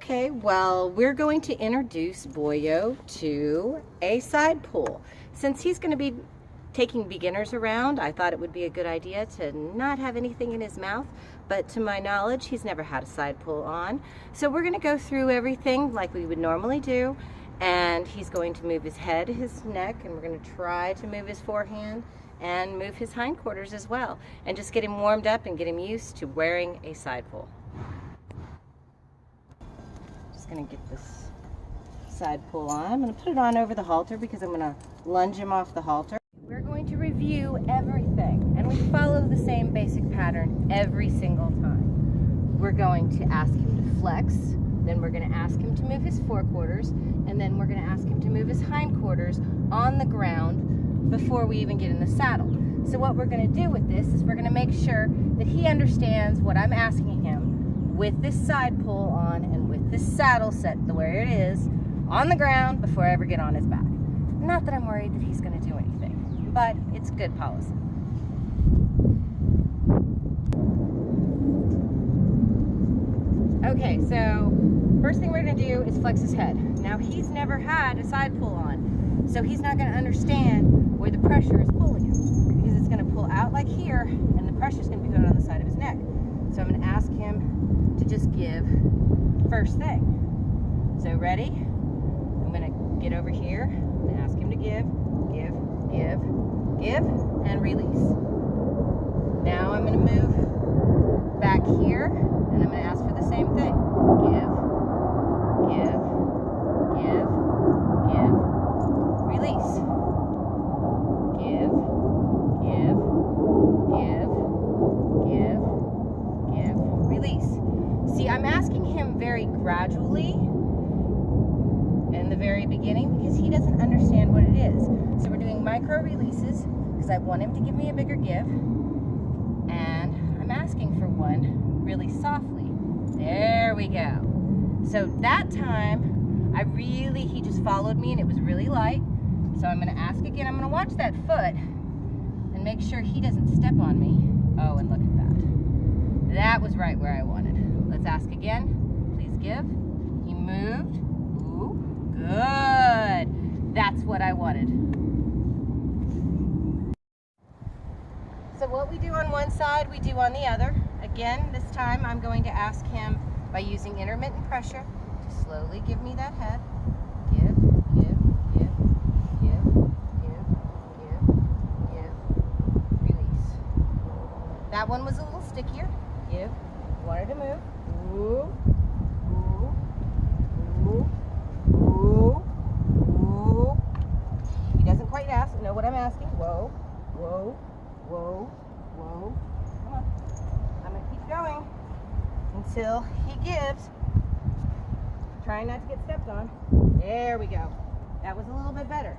Okay, well, we're going to introduce Boio to a side pull. Since he's going to be taking beginners around, I thought it would be a good idea to not have anything in his mouth, but to my knowledge, he's never had a side pull on. So we're going to go through everything like we would normally do, and he's going to move his head, his neck, and we're going to try to move his forehand and move his hindquarters as well, and just get him warmed up and get him used to wearing a side pull. Going to get this side pull on. I'm going to put it on over the halter because I'm going to lunge him off the halter. We're going to review everything, and we follow the same basic pattern every single time. We're going to ask him to flex, then we're going to ask him to move his forequarters, and then we're going to ask him to move his hindquarters on the ground before we even get in the saddle. So what we're going to do with this is we're going to make sure that he understands what I'm asking him with this side pull on and with this saddle set the way it is on the ground before I ever get on his back. Not that I'm worried that he's going to do anything, but it's good policy. Okay, so first thing we're going to do is flex his head. Now he's never had a side pull on, so he's not going to understand where the pressure is pulling him, because it's going to pull out like here and the pressure is going to be going on the side of his neck. So I'm going to ask him to just give first thing. So ready? I'm going to get over here and ask him to give, and release. Now I'm going to move back here and I'm going to ask for the same thing. Give, release. Give, release. See, I'm asking him very gradually in the very beginning because he doesn't understand what it is. So we're doing micro releases because I want him to give me a bigger give, and I'm asking for one really softly. There we go. So that time, he just followed me and it was really light. So I'm going to ask again. I'm going to watch that foot and make sure he doesn't step on me. Oh, and look at that. That was right where I wanted. Let's ask again. Please give. He moved. Ooh, good. That's what I wanted. So what we do on one side, we do on the other. Again, this time I'm going to ask him by using intermittent pressure to slowly give me that head. Give, release. That one was a little stickier. Give. Wanted to move. Ooh, ooh, ooh, ooh. He doesn't quite know what I'm asking. Whoa, whoa, whoa, whoa. Come on. I'm going to keep going until he gives. Trying not to get stepped on. There we go. That was a little bit better.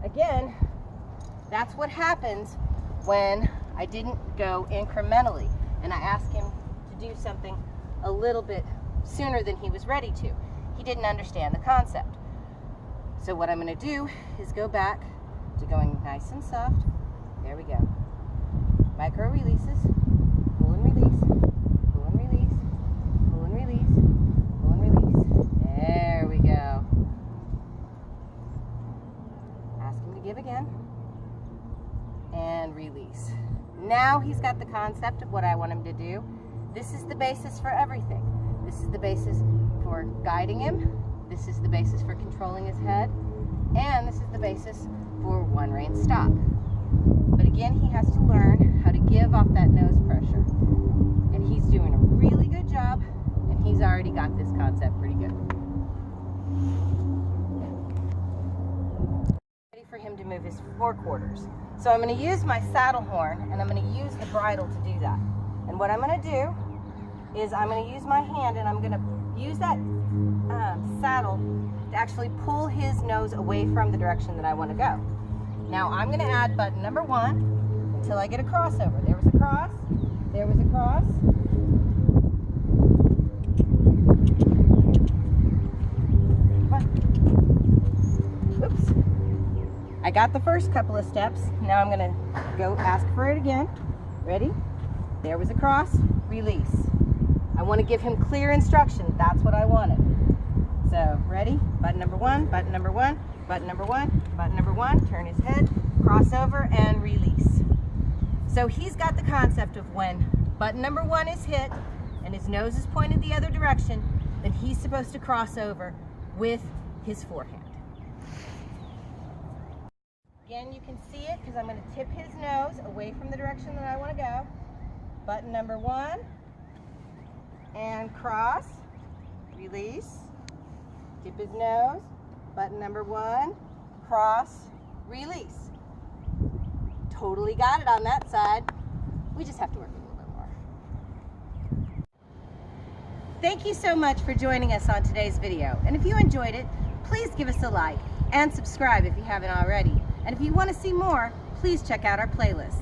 Again, that's what happens when I didn't go incrementally and I asked him to do something a little bit sooner than he was ready to. He didn't understand the concept. So what I'm going to do is go back to going nice and soft. There we go. Micro releases. Pull and release. Pull and release. Pull and release. Pull and release. There we go. Ask him to give again. And release. Now he's got the concept of what I want him to do. This is the basis for everything. This is the basis for guiding him. This is the basis for controlling his head. And this is the basis for one rein stop. But again, he has to learn how to give off that nose pressure. And he's doing a really good job, and he's already got this concept pretty good. Ready for him to move his forequarters. So I'm going to use my saddle horn, and I'm going to use the bridle to do that. And what I'm going to do is I'm going to use my hand, and I'm going to use that saddle to actually pull his nose away from the direction that I want to go. Now I'm going to add button number 1 until I get a crossover. There was a cross. There was a cross. Oops. I got the first couple of steps. Now I'm going to go ask for it again. Ready? There was a cross. Release. I want to give him clear instruction. That's what I wanted. So, ready? Button number one, button number one, button number one, button number one, turn his head, cross over, and release. So he's got the concept of when button number one is hit and his nose is pointed the other direction, then he's supposed to cross over with his forehand. Again, you can see it because I'm going to tip his nose away from the direction that I want to go. Button number one, and cross, release, tip his nose, button number one, cross, release. Totally got it on that side. We just have to work a little bit more. Thank you so much for joining us on today's video. And if you enjoyed it, please give us a like and subscribe if you haven't already. And if you want to see more, please check out our playlist.